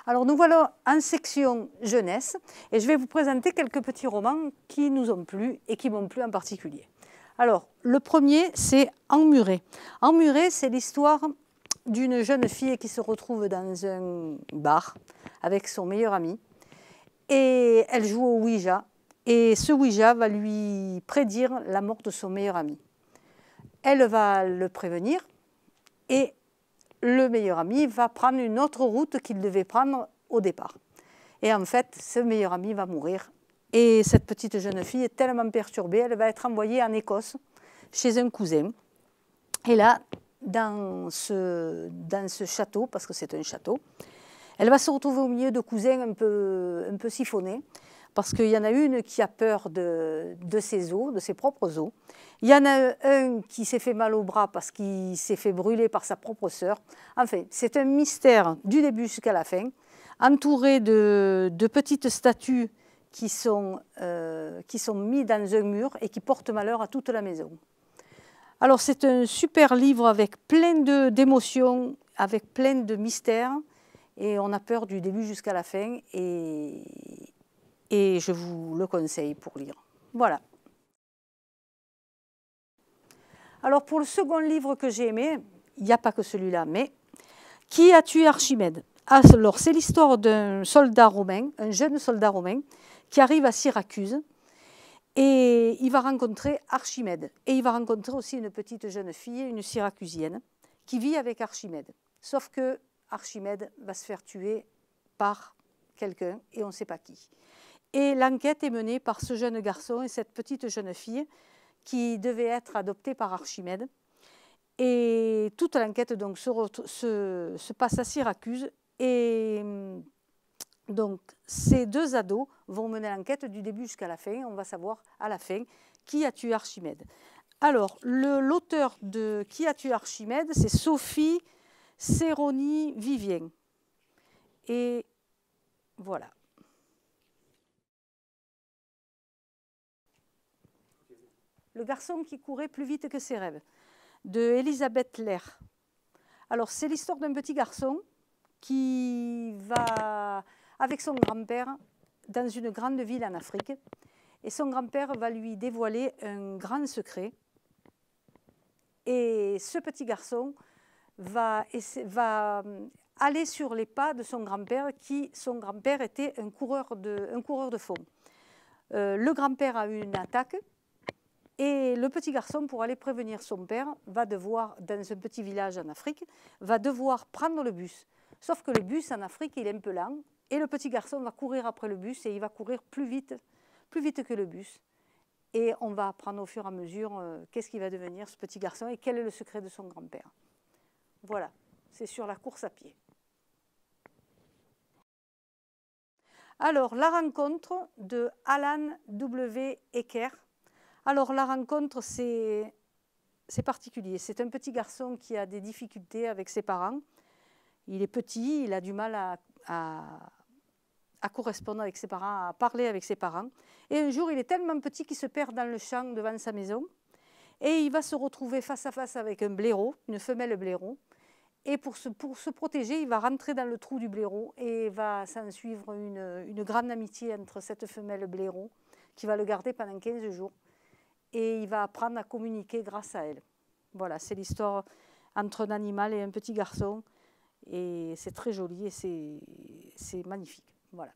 Alors nous voilà en section jeunesse et je vais vous présenter quelques petits romans qui nous ont plu et qui m'ont plu en particulier. Alors le premier c'est Emmuré. Emmuré, c'est l'histoire d'une jeune fille qui se retrouve dans un bar avec son meilleur ami et elle joue au Ouija et ce Ouija va lui prédire la mort de son meilleur ami. Elle va le prévenir et le meilleur ami va prendre une autre route qu'il devait prendre au départ. Et en fait, ce meilleur ami va mourir. Et cette petite jeune fille est tellement perturbée, elle va être envoyée en Écosse, chez un cousin. Et là, dans ce château, parce que c'est un château, elle va se retrouver au milieu de cousins un peu siphonnés, parce qu'il y en a une qui a peur de ses os, de ses propres os. Il y en a un qui s'est fait mal au bras parce qu'il s'est fait brûler par sa propre sœur. Enfin, c'est un mystère du début jusqu'à la fin, entouré de petites statues qui sont mises dans un mur et qui portent malheur à toute la maison. Alors c'est un super livre avec plein d'émotions, avec plein de mystères, et on a peur du début jusqu'à la fin, et je vous le conseille pour lire. Voilà. Alors pour le second livre que j'ai aimé, il n'y a pas que celui-là, mais Qui a tué Archimède? Alors c'est l'histoire d'un soldat romain, un jeune soldat romain, qui arrive à Syracuse et il va rencontrer Archimède. Et il va rencontrer aussi une petite jeune fille, une syracusienne, qui vit avec Archimède. Sauf que Archimède va se faire tuer par quelqu'un et on ne sait pas qui. Et l'enquête est menée par ce jeune garçon et cette petite jeune fille qui devait être adoptée par Archimède. Et toute l'enquête donc se passe à Syracuse. Et donc ces deux ados vont mener l'enquête du début jusqu'à la fin. On va savoir à la fin qui a tué Archimède. Alors l'auteur de Qui a tué Archimède, c'est Sophie Serroni-Vivien. Et voilà. Le garçon qui courait plus vite que ses rêves, de Elisabeth Lair. Alors c'est l'histoire d'un petit garçon qui va avec son grand-père dans une grande ville en Afrique. Et son grand-père va lui dévoiler un grand secret. Et ce petit garçon va aller sur les pas de son grand-père, son grand-père était un coureur de fond. Le grand-père a eu une attaque. Et le petit garçon, pour aller prévenir son père, va devoir, dans un petit village en Afrique, va devoir prendre le bus. Sauf que le bus en Afrique, il est un peu lent. Et le petit garçon va courir après le bus et il va courir plus vite que le bus. Et on va apprendre au fur et à mesure qu'est-ce qu'il va devenir ce petit garçon et quel est le secret de son grand-père. Voilà, c'est sur la course à pied. Alors, la rencontre de Alan W. Ecker. Alors la rencontre, c'est particulier. C'est un petit garçon qui a des difficultés avec ses parents. Il est petit, il a du mal à correspondre avec ses parents, à parler avec ses parents. Et un jour, il est tellement petit qu'il se perd dans le champ devant sa maison. Et il va se retrouver face à face avec un blaireau, une femelle blaireau. Et pour se protéger, il va rentrer dans le trou du blaireau et va s'en suivre une grande amitié entre cette femelle blaireau qui va le garder pendant 15 jours. Et il va apprendre à communiquer grâce à elle. Voilà, c'est l'histoire entre un animal et un petit garçon. Et c'est très joli et c'est magnifique. Voilà.